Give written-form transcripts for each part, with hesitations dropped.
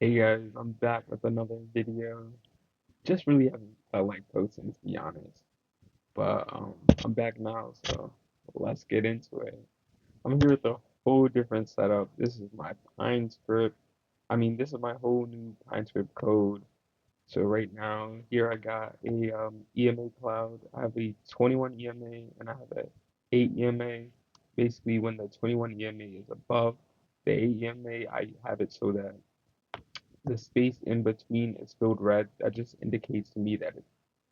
Hey guys, I'm back with another video. Just really haven't felt like posting to be honest. But I'm back now, so let's get into it. I'm here with a whole different setup. This is my Pine script. This is my whole new Pine script code. So right now, here I got a EMA cloud. I have a 21 EMA and I have a 8 EMA. Basically, when the 21 EMA is above the 8 EMA, I have it so that the space in between is filled red. That just indicates to me that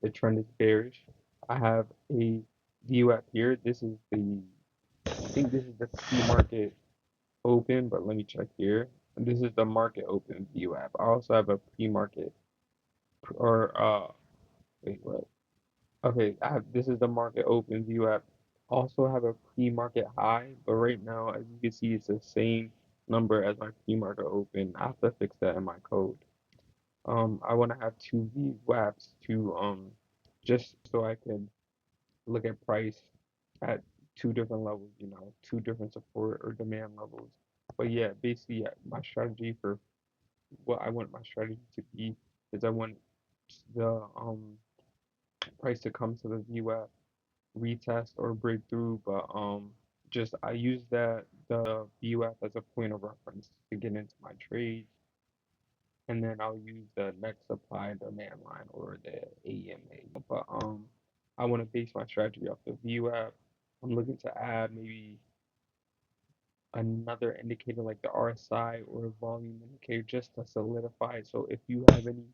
the trend is bearish. I have a VWAP here. I think this is the pre-market open, but let me check here. And this is the market open VWAP. I also have a pre-market or wait, what? Okay, this is the market open VWAP. Also have a pre-market high, but right now, as you can see, it's the same number as my pre-market open. I have to fix that in my code. I want to have two VWAPs to just so I can look at price at two different levels, two different support or demand levels. But yeah, basically, yeah, my strategy for what I want my strategy to be is I want the price to come to the VWAP retest or breakthrough, but just I use the VWAP as a point of reference to get into my trade, and then I'll use the next supply and demand line or the AMA. But I want to base my strategy off the VWAP. I'm looking to add maybe another indicator like the RSI or a volume indicator just to solidify it. So if you have any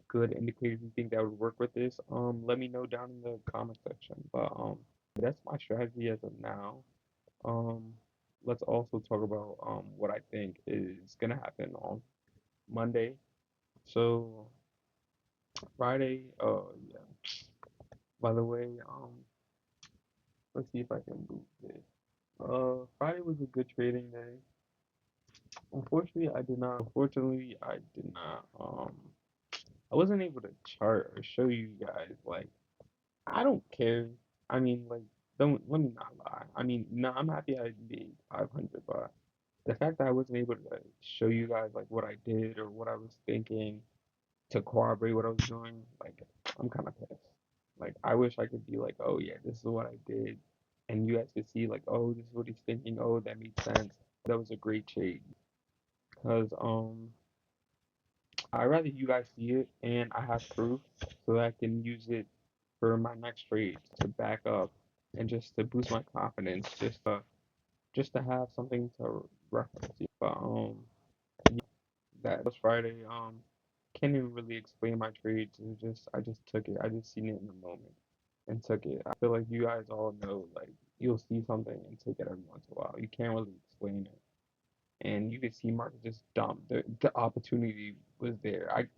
good indicators you think that would work with this, let me know down in the comment section. But that's my strategy as of now. Um, let's also talk about what I think is gonna happen on Monday. So Friday, yeah. By the way, let's see if I can move this. Friday was a good trading day. Unfortunately, I did not. I wasn't able to chart or show you guys. Like, I don't care. Like, don't let me not lie. No, I'm happy I made 500, but the fact that I wasn't able to show you guys like what I did or what I was thinking to corroborate what I was doing, like, I'm kind of pissed. Like, I wish I could be like, oh yeah, this is what I did, and you guys could see like, oh, this is what he's thinking. Oh, that made sense. That was a great trade. Cause I rather you guys see it and I have proof so that I can use it for my next trade to back up and just to boost my confidence, just to have something to reference. But that was Friday. Can't even really explain my trades. I just took it. I just seen it in the moment and took it. I feel like you guys all know like you'll see something and take it every once in a while. You can't really explain it. And you can see market just dump. The opportunity was there. I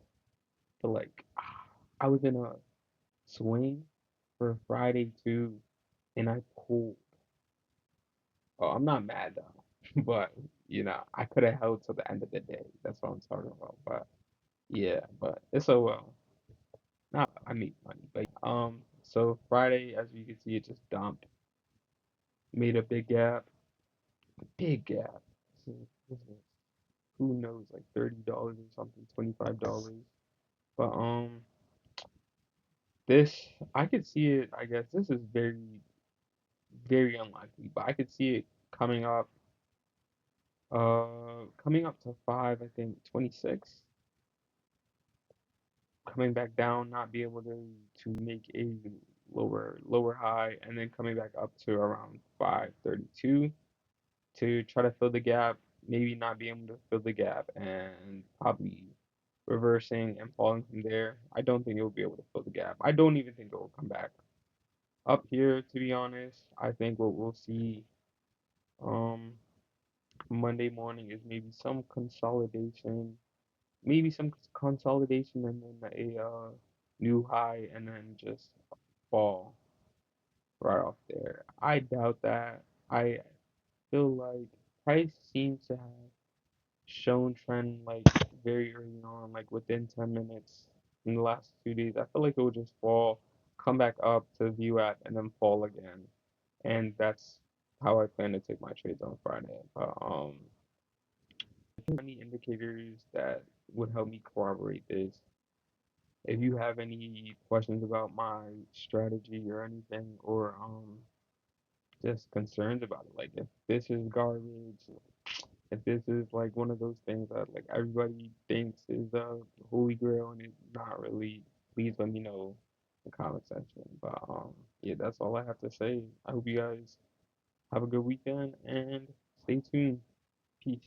feel like I was in a swing for Friday too, and I pulled. Oh, I'm not mad though, but I could have held till the end of the day. That's what I'm talking about. But yeah, but it's so well. Not I make money, but so Friday, as you can see, it just dumped, made a big gap. This is who knows, like $30 or something, $25. But this I could see it. I guess this is very very unlikely, but I could see it coming up. Coming up to five, I think 26. Coming back down, not be able to make a lower high, and then coming back up to around 532 to try to fill the gap, maybe not be able to fill the gap, and probably reversing and falling from there. I don't think it will be able to fill the gap. I don't even think it will come back up here, to be honest. I think what we'll see um Monday morning is maybe some consolidation and then a new high and then just fall right off there. I doubt that. I feel like price seems to have shown trend like very early on, like within 10 minutes in the last 2 days. I feel like it will just fall, come back up to view at, and then fall again. And that's how I plan to take my trades on Friday. But any indicators that would help me corroborate this. If you have any questions about my strategy or anything, or just concerns about it, like if this is garbage, if this is like one of those things that like everybody thinks is the holy grail and it's not really, please let me know in the comment section. But yeah, that's all I have to say. I hope you guys have a good weekend and stay tuned. Peace.